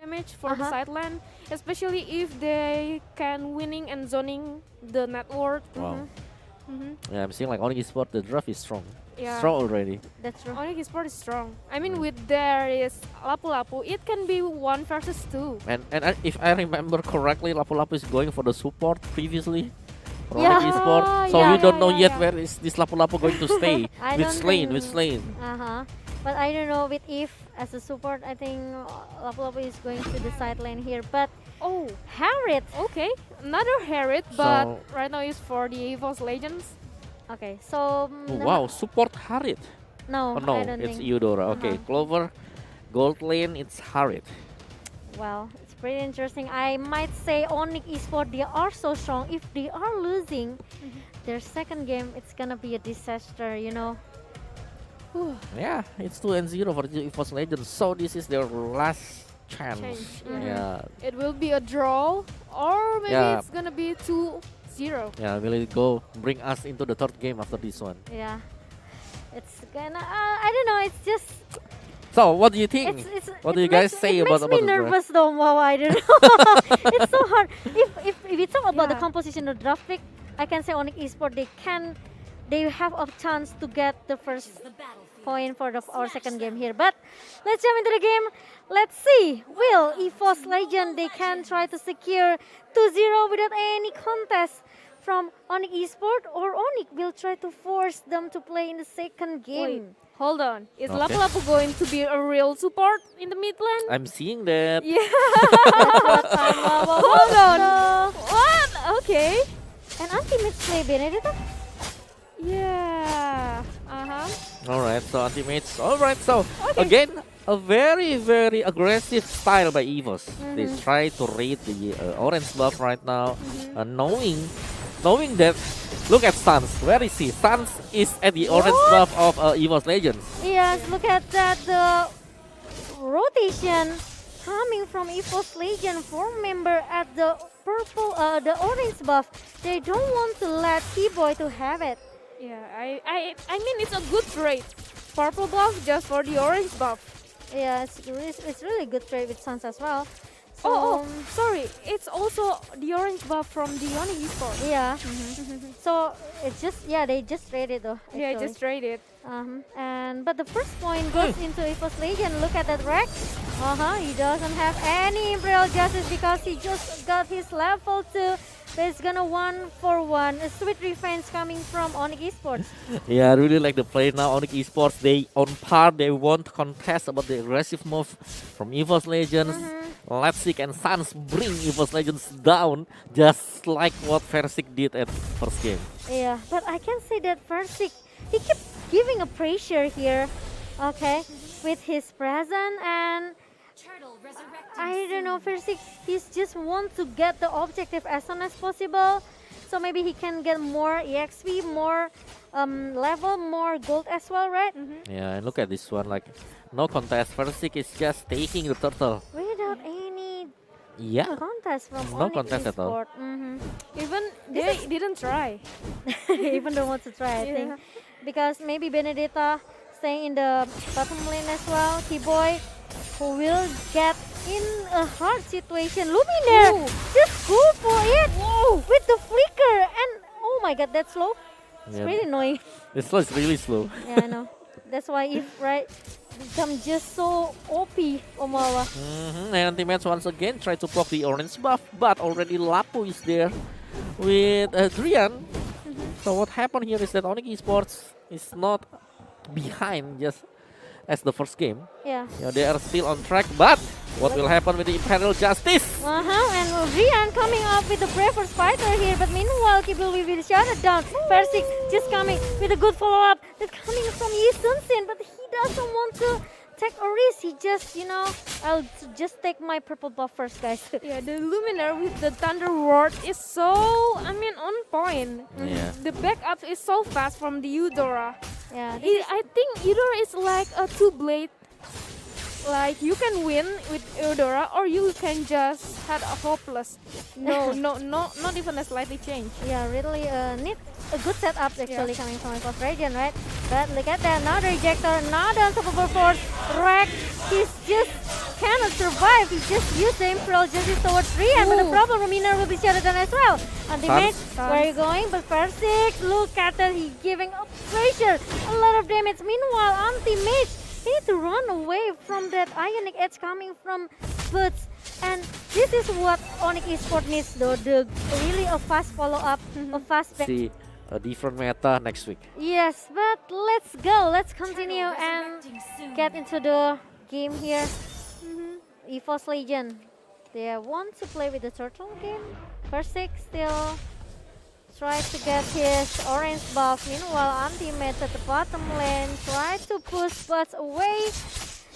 damage for the side lane, especially if they can winning and zoning the network. Wow. Yeah, I'm seeing like Onic Esports, the draft is strong. Yeah. Strong already. That's true. Onic Esports is strong. I mean, with there is Lapu-Lapu, it can be 1 versus 2. And if I remember correctly, Lapu-Lapu is going for the support previously. For Yeah. Onic Esports. So Yeah, we don't know yeah. yet where is this Lapu-Lapu going to stay. I with don't Slane, think- with Slane. But I don't know with Eve as a support. I think Lapu-Lapu is going to the side lane here. But Oh, Harriet. okay. Another Harriet, but So- right now is for the Evos Legends. Okay, so Oh, wow, support Harriet. No, Oh no, I don't it's think. Eudora. Okay, Clover, gold lane, it's Harriet. Well, it's pretty interesting. I might say Onic Esports, they are so strong. If they are losing their second game, it's gonna be a disaster, you know. Yeah, it's 2-0 for the Evos Legends. So this is their last chance. Yeah. It will be a draw, or maybe Yeah. it's gonna be 2-0. Yeah, will it go bring us into the third game after this one? Yeah, it's gonna. I don't know. It's just. So what do you think? What do you guys say about It makes me the draft? nervous though. Wow, I don't know. It's so hard. If we talk about the Yeah. composition of draft pick, I can say Onic Esports they have a chance to get the first point for our second game here. But let's jump into the game. Let's see. Will Evos Legend they can try to secure 2-0 without any contest from Onic Esports, or Onic will try to force them to play in the second Wait, game? hold on. Is Okay. Lapu-Lapu going to be a real support in the mid lane? I'm seeing that. Yeah. Hold Hold on. What? Okay. And ultimate play Benedetta? Yeah. All right, so Ultimates. All right, so Okay. again, a very, very aggressive style by Evos. They try to raid the orange buff right now, knowing that. Look at Sans. Where is he? Sans is at the orange buff of Evos Legends. Yes, look at that. The rotation coming from Evos Legend 4 member at the the orange buff. They don't want to let T-Boy to have it. Yeah. I mean, it's a good trade. Purple buff just for the orange buff. Yeah, it's really good trade with Sans as well. So, Oh, sorry. It's also the orange buff from the Onic Esports. yeah. So it's just they just traded though. Yeah, I actually. just traded. But the first point goes into Evos Legend. Look at that Rex. He doesn't have any Imperial Justice because he just got his level 2. But it's gonna 1-for-1. A sweet revenge coming from Onic Esports. Yeah, I really like the play now. Onic Esports, they on par. They won't contest about the aggressive move from Evos Legends. Leipzig and Sans bring Evos Legends down, just like what Versik did at first game. Yeah, but I can say that Versik, he kept giving a pressure here, okay, with his presence, and I don't know, Versik, he's just want to get the objective as soon as possible, so maybe he can get more EXP, more level, more gold as well, right? Yeah, and look at this one, like no contest. Versik is just taking the turtle. Without any Yeah, contest from No Onic contest at all. Esports. Even they didn't try. Even don't want to try, I think. Because maybe Benedetta staying in the bottom lane as well. T-Boy who will get in a hard situation. Luminaire Ooh. just go for it with the flicker. And oh my god, that's slow. It's Yeah. really annoying. this slow is really slow. Yeah, I know. That's why if become just so OP, Omawa. And teammates once again try to block the orange buff, but already Lapu is there with Drian. So what happened here is that Onic Esports is not behind just as the first game. Yeah. They are still on track, but what will happen with the Imperial Justice? And Rian coming up with the braver fighter here, but meanwhile Kibble will be shut down. Versik just coming with a good follow-up. That's coming from Yi Sun-sin, but he doesn't want to take a risk. He just, I'll just take my purple buff first, guys. Yeah, the Luminaire with the Thunder Ward is so, on point. Yeah. The backup is so fast from the Eudora. Yeah, I think Eudora is like a two-blade. Like you can win with Eudora, or you can just have a hopeless. No, not even a slightly change. yeah, really need a good setup actually coming from my first region, right? But look at that, another ejector, another unstoppable force. Rex, he's just cannot survive. He just used the Imperial Justice towards Rian, but the Ooh. problem Luminar will be shut down as well. Ultimate, Sans. where are you going? But Persik, look at that, he's giving up pressure, a lot of damage. Meanwhile, Anti-Mage, he need to run away from that Ionic Edge coming from Boots. And this is what Onic Esports needs though, really a fast follow-up, a fast back. See a different meta next week. Yes, but let's go. Let's continue and get into the game here. Evos Legend. They want to play with the turtle game. Persik still try to get his orange buff. Meanwhile, Anti-Mage at the bottom lane try to push Butts away.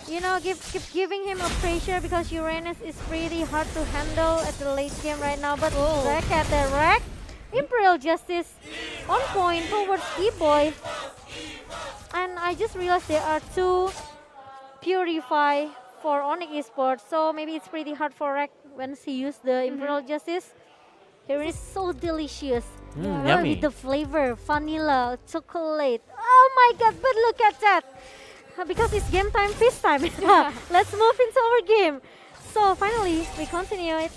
You know, keep giving him a pressure because Uranus is pretty hard to handle at the late game right now. But look at the wreck. Imperial Justice on point towards E-Boy. And I just realized there are two Purify for Onic Esports. So maybe it's pretty hard for Rek when he used the Imperial Justice. Here is so delicious. Yummy. With the flavor, vanilla, chocolate. Oh my god, but look at that. Because it's game time, feast time. Let's move into our game. So finally, we continue it.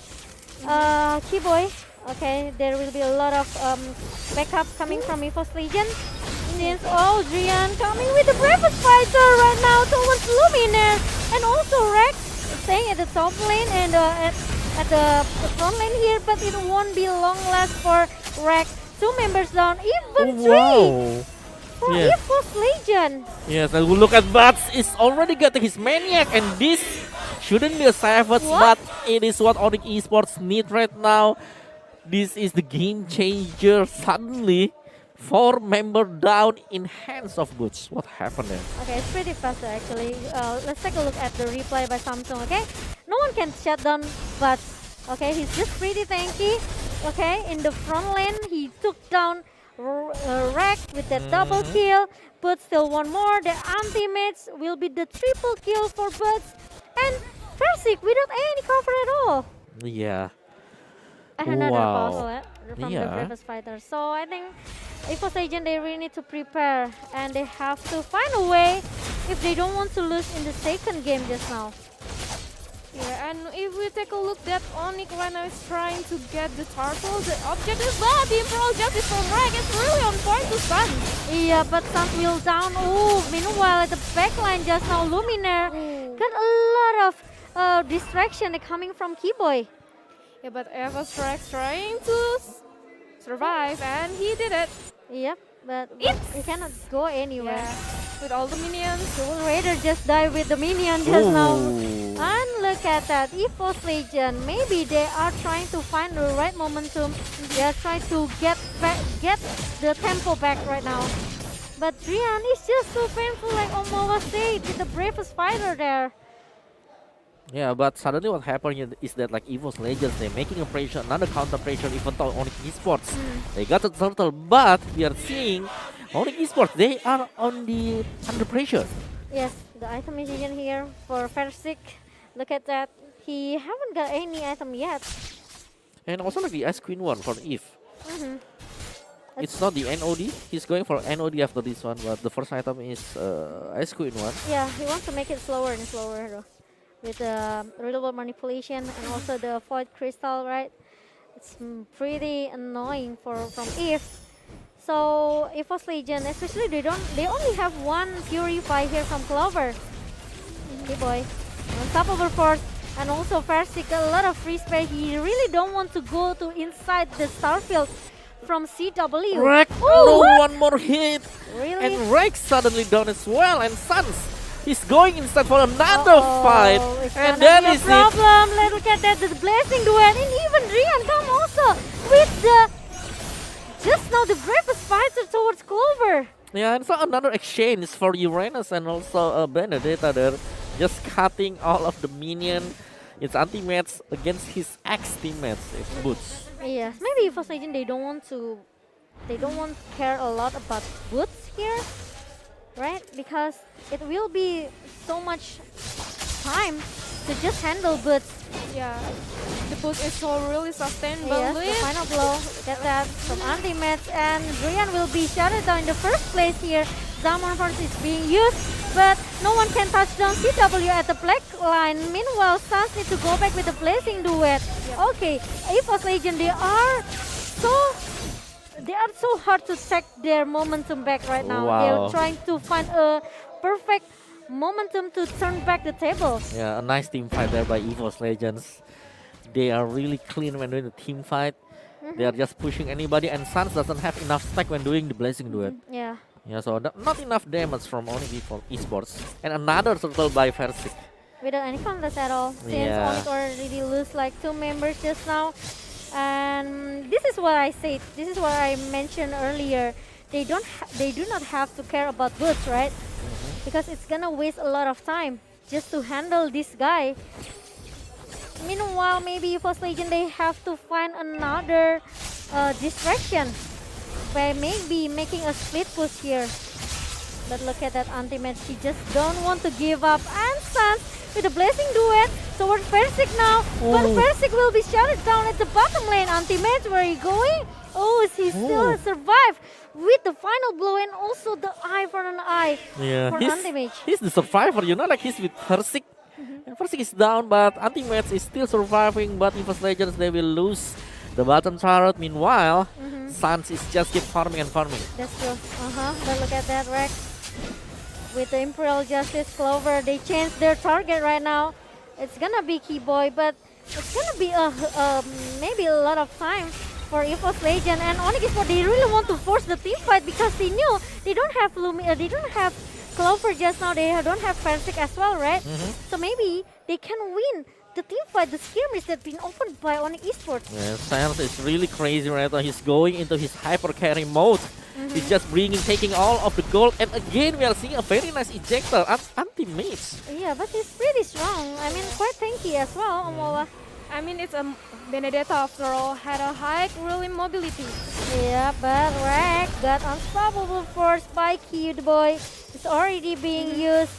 Keyboy. Okay, there will be a lot of backup coming from Evos Legion. Indians, oh, Drian coming with the bravest fighter right now towards Luminaire. And also Rex staying at the top lane and at the front lane here, but it won't be long last for Rex. 2 members down, even 3 for Yes. Evos Legion. Yes, and we look at Bats is already getting his maniac, and this shouldn't be a savage, What? but it is what Onic Esports need right now. This is the game changer. Suddenly, 4 member down in hands of Boots. What happened there? Okay, it's pretty fast actually. Let's take a look at the replay by Samsung, okay? No one can shut down but okay, he's just pretty tanky. Okay, in the front lane, he took down Rek with that double kill. But still one more. The Anti-Mates will be the triple kill for Butts. And Persik without any cover at all. Yeah. And another Wow. puzzle from the Yeah. bravest fighter. So I think Evos Legend, they really need to prepare and they have to find a way if they don't want to lose in the second game just now. Yeah, and if we take a look, that Onic right now is trying to get the turtle, the objective, but the Imperial Justice from Rek is really on point to stun. Yeah, but Sun will down. Oh, meanwhile at the backline just now, Luminaire got a lot of distraction coming from Keyboy. Yeah, but Evos Rex trying to survive, and he did it. Yep, but he cannot go anywhere. Yeah, with all the minions. Soul Raider just died with the minion just now. Ooh. And look at that, Evos Legion. Maybe they are trying to find the right momentum. They are trying to get the tempo back right now. But Drian is just so painful, like Omawa said, with the bravest fighter there. Yeah, but suddenly what happened is that like Evos Legends, they're making a pressure, another counter pressure even though Onic Esports. They got the turtle, but we are seeing Onic Esports, they are under pressure. Yes, the item is in here for Persik. Look at that. He haven't got any item yet. And also like the Ice Queen one for Eve. It's not the NOD. He's going for NOD after this one, but the first item is Ice Queen one. Yeah, he wants to make it slower and slower though. With the readable manipulation and also the void crystal, right? It's pretty annoying from Eve. So Evos Legion, especially they only have one Purify here from Clover. Hey boy, unstoppable force, and also Persik a lot of free spare. He really don't want to go to inside the Starfield from CW. Rek, Oh, no, what? one more hit. Really? And Rek suddenly down as well, and Sans. He's going inside for another fight, It's and gonna that be a is it. problem. Look at that, the blessing duel, and even Rian come also with the just now the bravest fighter towards Clover. Yeah, and so another exchange for Uranus and also Benedetta there, just cutting all of the minion. It's anti-mates against his ex-teammates, it's Boots. Yes, maybe Evos Legend they don't want to care a lot about Boots here, right? Because it will be so much time to just handle Boots. Yeah, the boost is so really sustainable. Yes, the final blow. Get that from Anti-Mats, and Drian will be shut down in the first place here. Zaman Force is being used, but No one can touch down CW at the black line. Meanwhile, Suns need to go back with the blazing duet. Okay, Evos Legend, they are so hard to take their momentum back right now. Wow. They're trying to find a perfect momentum to turn back the table. Yeah, a nice team fight there by Evos Legends. They are really clean when doing the team fight. They are just pushing anybody, and Suns doesn't have enough stack when doing the blazing duet. Yeah. Yeah, so not enough damage from Onic for Esports. And another turtle by Versik. Without any contest at all. Since Yeah. Onic already lose like 2 members just now. And this is what I said. This is what I mentioned earlier. They do not have to care about boots, right? Because it's gonna waste a lot of time just to handle this guy. Meanwhile, maybe Evos Legend, they have to find another distraction by maybe making a split push here. But look at that ultimate, he just don't want to give up. And Suns with a blazing duet toward Versik now. But Versik will be shouted down at the bottom lane. Ultimate, where are you going? Oh, he still survived with the final blow and also the eye for an eye Yeah, for Ultimate. he's the survivor, you know, like he's with Versik. And Versik is down, but Ultimate is still surviving. But Evos Legends, they will lose the bottom turret. Meanwhile, Suns is just keep farming and farming. That's true. But look at that, Rex. With the Imperial Justice Clover, they changed their target right now. It's gonna be Keyboy, but it's gonna be maybe a lot of time for Evos Legend and Onic Esports. They really want to force the team fight because they knew they don't have they don't have Clover just now. They don't have Versik as well, right? So maybe they can win the team fight, the skirmish that's been opened by Onic Esports. Yeah, Sans is really crazy right now. He's going into his hyper carry mode. He's just taking all of the gold. And again, we are seeing a very nice ejector. Anti-mage. Yeah, but he's pretty strong. I mean, quite tanky as well, Amola. I mean, it's a Benedetta after all, had a high really mobility. Yeah, but Rex got unstoppable force by Keyboy. It's already being used.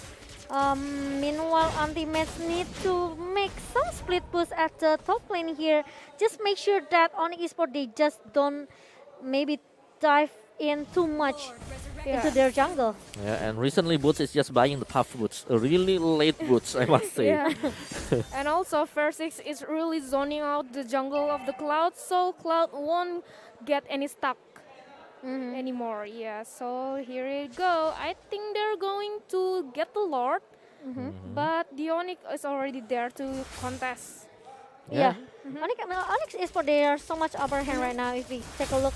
Meanwhile, Ultimates need to make some split push at the top lane here. Just make sure that Onic Esports, they just don't maybe dive in too much into their jungle. Yeah, and recently Boots is just buying the tough boots. A really late boots, I must say. Yeah. And also Versik is really zoning out the jungle of the Cloud, so Cloud won't get any stuck anymore. Yeah, so here we go. I think they're going to get the Lord, but the Onic is already there to contest. Yeah. Onic Esports, they are so much upper hand right now. If we take a look,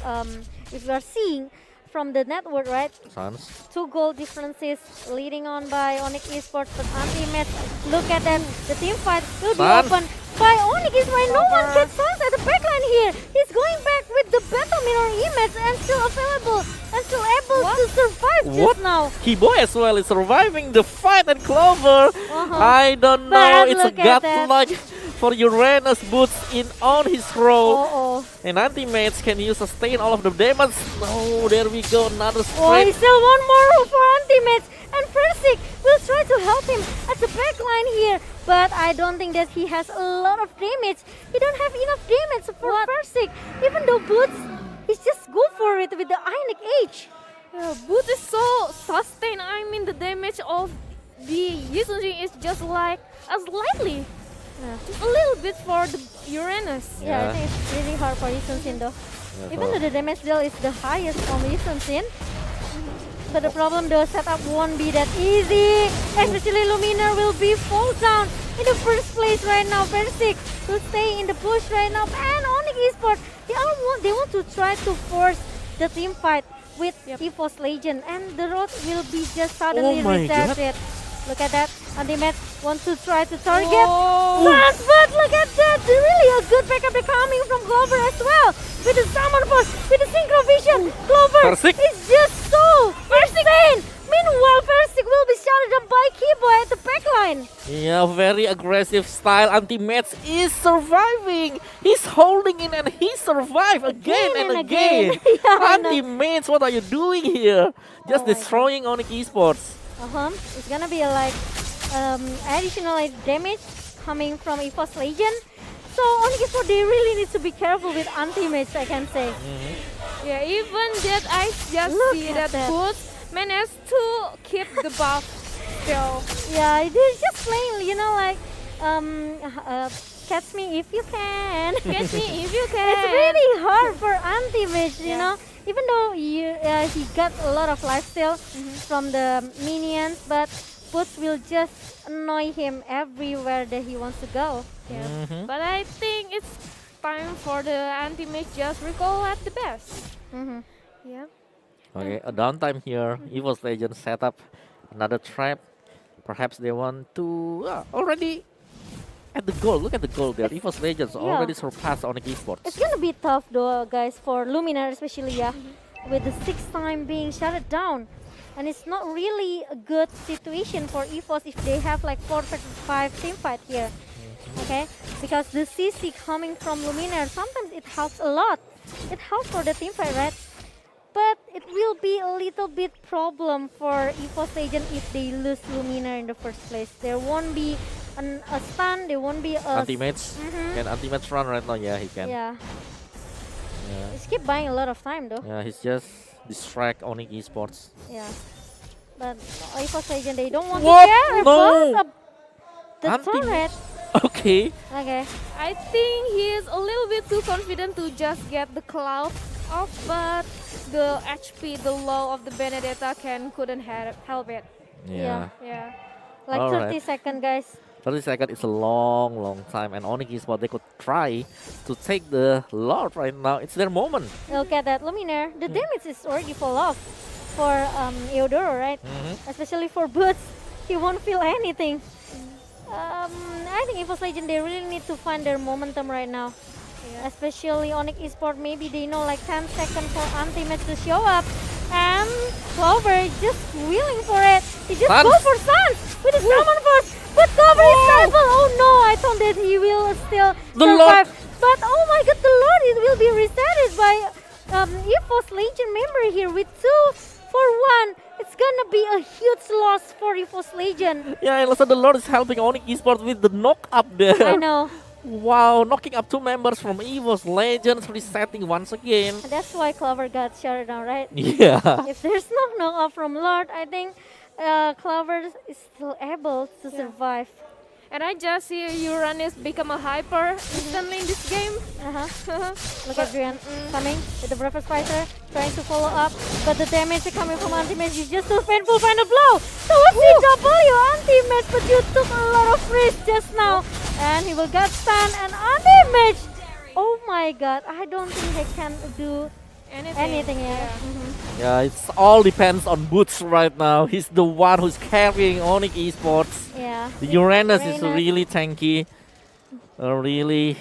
if we are seeing from the network, right? Sans. 2 goal differences leading on by Onic Esports, but Ultimate, look at that. The team fight will be open by Onic Esports. No one gets Sans at the backline here. He's going back with the battle mirror image and still available and still able to survive just now. Keyboy as well is surviving the fight and Clover. I don't know. But It's a look at that. godlike for Uranus Boots in on his row. Oh. And Anti-Mates can use sustain all of the damage. No, there we go. Another Oh, straight. he's still one more for Ultimate. And Versik will try to help him at the back line here. But I don't think that he has a lot of damage. He don't have enough damage for Versik. Even though Boots, he's just go for it with the Ionic Age. Yeah, Boot is so sustained. I mean, the damage of the Yusung is just like slightly. Just a little bit for the Uranus. Yeah, I think it's really hard for Yusung though. Even though the damage deal is the highest from Yusung. But the problem, the setup won't be that easy. Especially Lumina will be fall down in the first place right now. Versik will stay in the push right now. And Onic Esports, they want to try to force the team fight with Evos Legend. And the road will be just suddenly restarted. Look at that. Ultimate want to try to target Sans, but look at that. Really a good backup coming from Clover as well. With the summon force, with the synchro vision. Clover Versik. is just so insane. Meanwhile, Versik will be shouted up by Keyboy at the backline. Yeah, very aggressive style. Anti-Mates is surviving. He's holding in and he survived again and again. Yeah, Anti-Mates, what are you doing here? Just destroying Onic Esports. It's gonna be like additional damage coming from Evos Legend. So Onic Esports, they really need to be careful with anti-mates, I can say. Yeah, even that I just see that Boots managed to keep the buff still. Yeah, they're just playing, you know, like, catch me if you can. Catch me if you can. It's really hard for anti-mage, you know. Even though he got a lot of lifesteal from the minions, but Boots will just annoy him everywhere that he wants to go. Yeah. But I think it's time for the anti-mage just recall at the best. Yeah. Okay, a downtime here. Evos Legends set up another trap. Perhaps they want to already at the goal. Look at the goal there. Evos Legends already surpassed Onic Esports. It's gonna be tough though, guys, for Luminar especially, with the 6th time being shut down. And it's not really a good situation for Evos if they have like 4 versus 5 team fight here. Okay, because the CC coming from Luminar, sometimes it helps a lot. It helps for the team fight, right? But it will be a little bit problem for Evos Legend if they lose Luminar in the first place. There won't be a stun, there won't be a... Anti-mage? Can anti-mage run right now? Yeah, he can. Yeah. He's keep buying a lot of time though. Yeah, he's just distract Onic Esports. Yeah. But Evos Legend, they don't want What? to care No. about the turret. Okay. Okay. I think he is a little bit too confident to just get the cloud off, but the HP, the low of the Benedetta couldn't help it. Yeah. Yeah. Like All 30 right. seconds, guys. 30 seconds is a long time, and Onic Esports, they could try to take the Lord right now. It's their moment. Look at that Luminar. The damage is already fall off for Eudoro, right? Especially for Boots. He won't feel anything. I think Evos Legend, they really need to find their momentum right now. Especially Onic Esports, maybe they know like 10 seconds for anti-match to show up. And Clover is just willing for it. He just go for Suns with his summon force. But Clover is terrible. Oh no, I thought that he will still survive. But oh my god, the Lord, it will be resetted by Evos Legend member here with 2 for 1. It's gonna be a huge loss for Evos Legend. Yeah, and also the Lord is helping Onic Esports with the knock up there. I know. Wow, knocking up 2 members from Evos Legends, resetting once again. And that's why Clover got shut down, right? Yeah. If there's no knock up from Lord, I think Clover is still able to survive. And I just see Uranus become a hyper instantly in this game. Look at Drian coming with the Breakfast Fighter, trying to follow up, but the damage coming from anti-mage is just too painful. Find a blow! So what's the W anti-mage, but you took a lot of risk just now. And he will get stunned and anti-mage! Oh my god, I don't think they can do anything yet. Yeah, it all depends on Boots right now. He's the one who's carrying Onic Esports. Yeah. The Uranus is really tanky. Really,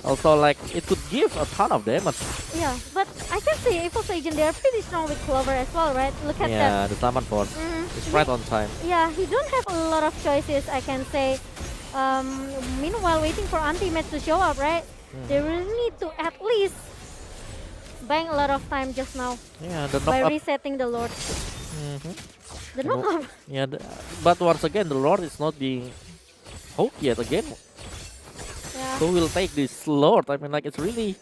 also like it could give a ton of damage. Yeah, but I can say Evos Legend, they are pretty strong with Clover as well, right? Look at that. Yeah, the summon force is right on time. Yeah, he don't have a lot of choices, I can say. Meanwhile, waiting for anti-match to show up, right? They will need to at least buying a lot of time just now. Yeah, the by knock up. resetting the Lord. The knock up. Yeah, but once again, the Lord is not being hooked yet again. Yeah. Who will take this Lord? I mean, like, it's really...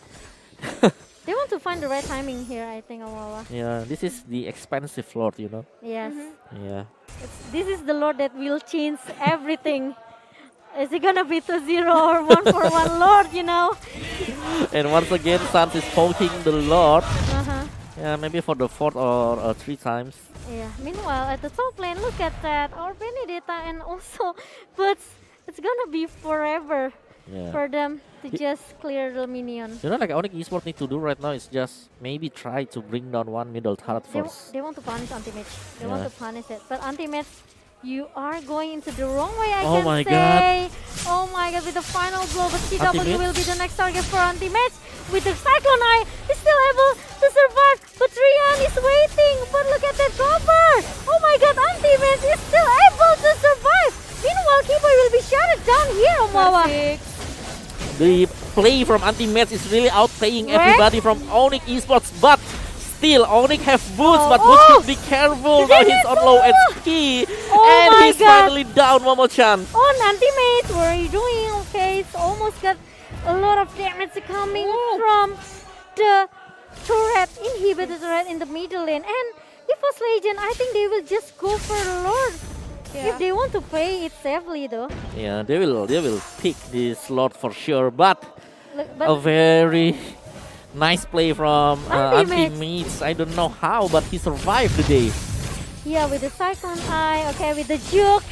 They want to find the right timing here, I think, Awawa. Yeah, this is the expensive Lord, you know? Yes. Yeah. This is the Lord that will change everything. Is it gonna be 2-0 or 1-for-1 Lord, you know? And once again, Sans is poking the Lord. Yeah, maybe for the 4th or 3 times. Yeah. Meanwhile, at the top lane, look at that. Our Benedetta and also, but it's gonna be forever for them to just clear the minion. You know, like Onic Esports need to do right now is just maybe try to bring down one middle turret first. They want to punish anti-mage. They want to punish it. But anti-mage, you are going into the wrong way, I can say. God. Oh my god, with the final blow, but CW will be the next target for anti-mage. With the Cyclone Eye, he's still able to survive, but Rian is waiting. But look at that cover! Oh my god, anti-mage is still able to survive. Meanwhile, Keyboy will be shut down here, Omawa. The play from anti-mage is really outplaying everybody from Onic Esports, but still, Onic have boots, but Boots should be careful. Now he's on low HP, and he's finally down, Momo-chan. On anti-mage, what are you doing? Okay, it's almost got a lot of damage coming from the turret, inhibitor turret in the middle lane. And Evos Legend, I think they will just go for the Lord Yeah. If they want to play it safely though. Yeah, they will pick this slot for sure. But Look, a but very nice play from Anti-Max. Anti-Max. I don't know how, but he survived the day. yeah, with the Cyclone Eye, okay, with the juke.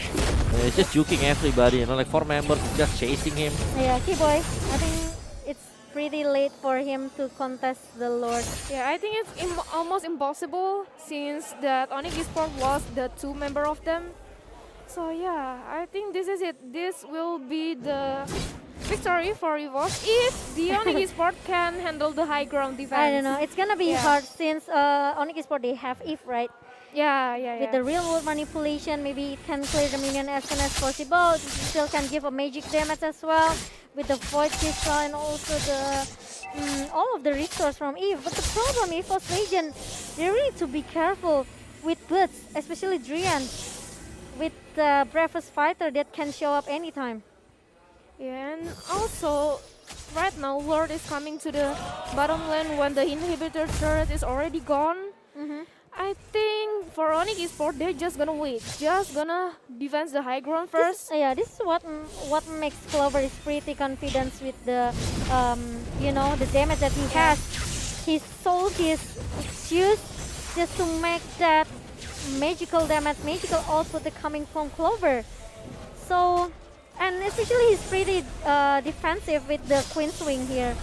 He's just juking everybody, you know, like 4 members just chasing him. Yeah, Keyboy, I think it's pretty late for him to contest the Lord. Yeah, I think it's almost impossible since that Onic Esports lost the 2 member of them. So yeah, I think this is it. This will be the victory for Evos if the Onic Esports can handle the high ground defense. I don't know, it's gonna be Yeah. hard since Onic Sport they have if, right? Yeah. With the real world manipulation, maybe it can clear the minion as soon as possible. It still can give a magic damage as well with the void crystal and also the all of the resource from Eve. But the problem is for Legion, they really need to be careful with boots, especially Drian, with the bravest fighter that can show up anytime. Yeah, and also right now Lord is coming to the bottom lane when the inhibitor turret is already gone. I think for Onic Esports they're just gonna wait, just gonna defend the high ground first. This is what makes Clover is pretty confident with the the damage that he has. He sold his shoes just to make that magical damage, magical output coming from Clover. So, and especially he's pretty defensive with the Queen Swing here.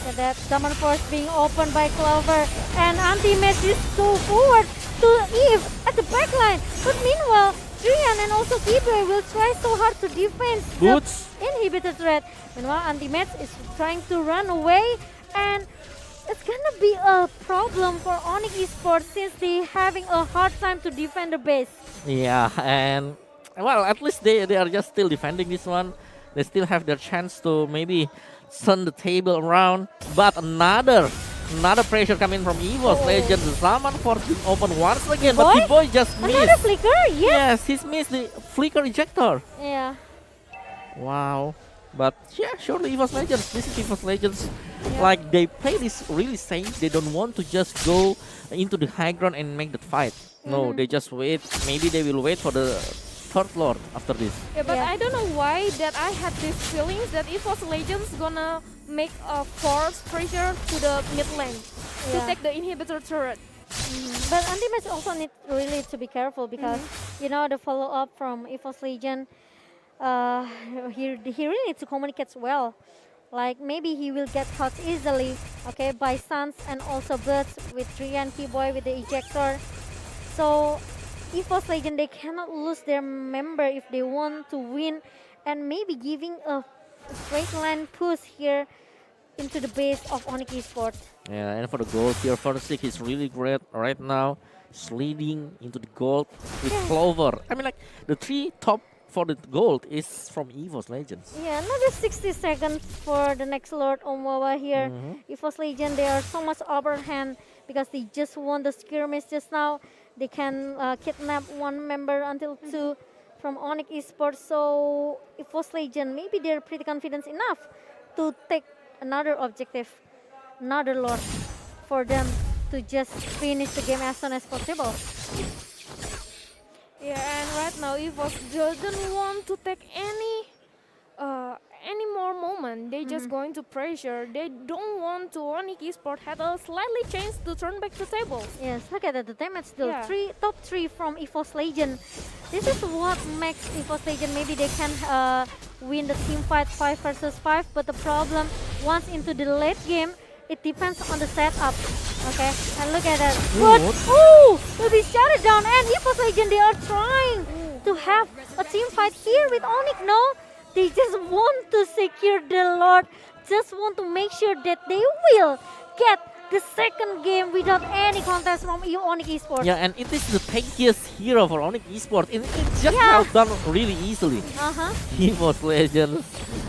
So that Summon Force being opened by Clover, and Anti-Max is so forward to Eve at the backline. But meanwhile, Drian and also Keyboy will try so hard to defend Boots. the inhibitor threat. Meanwhile, Anti-Max is trying to run away, and it's gonna be a problem for Onic Esports since they having a hard time to defend the base. Yeah, and well, at least they are just still defending this one. They still have their chance to maybe turn the table around. But another pressure coming from Evos Legend. The Summon Force being open once again, but the boy just Another missed. flicker, yes. Yes, he's missed the flicker ejector. Yeah. Wow. But yeah, surely Evos Legends. This is Evos Legends. Like they play this really safe. They don't want to just go into the high ground and make that fight. No, they just wait. Maybe they will wait for the third Lord after this. Yeah, but Yeah. I don't know why that I had this feelings that Evos Legends gonna make a force pressure to the mid lane to Yeah. take the inhibitor turret. But Anti-Max also need really to be careful because the follow up from Evos Legion, he really needs to communicate well. Like maybe he will get caught easily, okay, by Suns and also Birds with Drian Keyboy with the ejector. So Evos Legend they cannot lose their member if they want to win, and maybe giving a straight line push here into the base of Onic Esports. Yeah, and for the gold here, Firstick is really great right now. He's leading into the gold with Clover. I mean, like the 3 top for the gold is from Evos Legends. Yeah, another 60 seconds for the next Lord Omowa here. Evos Legend, they are so much overhand because they just won the skirmish just now. They can kidnap 1 member until 2 from Onic Esports. So Evos Legend, maybe they're pretty confident enough to take another objective, another Lord, for them to just finish the game as soon as possible. Yeah, and right now Evos doesn't want to take any more moment. They just going to pressure. They don't want to Onic Esports had a slightly chance to turn back the table. Yes, look at that, the damage though. Yeah. Top 3 from Evos Legend. This is what makes Evos Legend, maybe they can win the team fight 5 versus 5, but the problem, once into the late game, it depends on the setup. Okay, and look at that. But, will be shut down, and Evos Legend, they are trying to have a team fight here with Onic. No, they just want to secure the Lord, just want to make sure that they will get the second game without any contest from Onic Esports. Yeah, and it is the tankiest hero for Onic Esports. It just now done really easily. Evos Legends.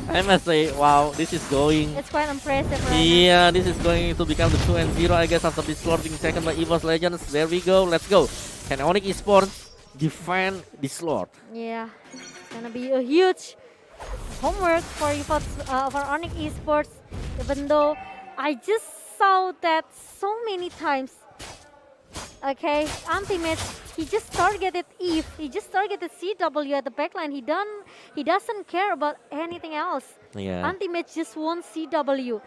I must say, wow, this is going. It's quite impressive, right? Yeah, this is going to become the 2-0, I guess, after this Lord being taken by Evos Legends. There we go. Let's go. Can Onic Esports defend this Lord? Yeah, it's gonna be a huge homework for Evos, for Onic Esports. Even though I just saw that so many times Okay, anti-match. He just targeted Eve. He just targeted CW at the backline. He doesn't care about anything else. Yeah. Anti-match just wants CW.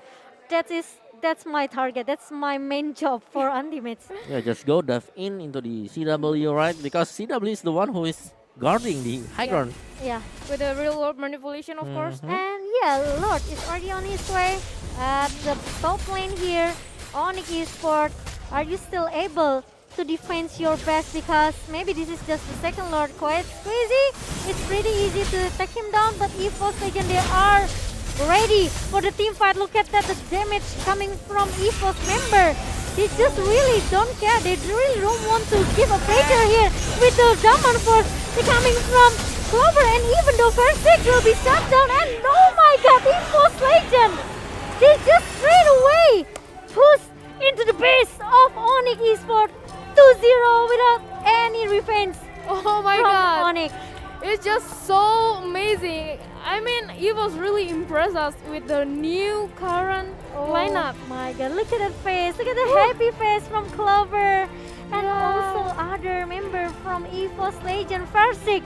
That's my target. That's my main job for anti-match. Yeah, just go dive in into the CW, right? Because CW is the one who is guarding the high ground. Yeah. With the real world manipulation, of course. And yeah, Lord is already on his way at the top lane here. Onic Esports, are you still able to defend your best? Because maybe this is just the second Lord. Quite squeezy. It's pretty easy to take him down, but Evos Legend, they are ready for the team fight. Look at that, the damage coming from Evos member. They just really don't care. They really don't want to give a breaker here with the Daman Force. They're coming from Clover, and even though first pick will be shut down, and oh my god, Evos Legend! They just straight away push into the base of Onic Esports 2-0 without any revenge Oh my from god. Onic. It's just so amazing. I mean, Evos really impressed us with the new current lineup. Oh my god, look at that face. Look at the happy face from Clover. And also other member from Evos Legend, Farsik.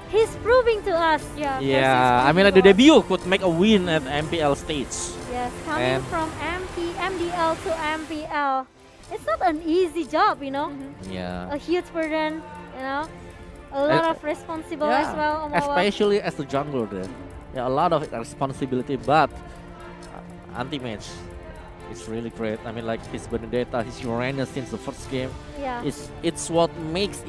He's proving to us. Yeah. Yeah, I mean, like the debut could make a win at MPL stage. Yes, coming And- from MDL to MPL. It's not an easy job, you know. Yeah. A huge burden, you know. A lot of responsible as well. Omawa. Especially as the jungler there. Yeah, a lot of responsibility, but anti-match is really great. I mean, like his Benedetta, his Uranus since the first game. Yeah. It's what makes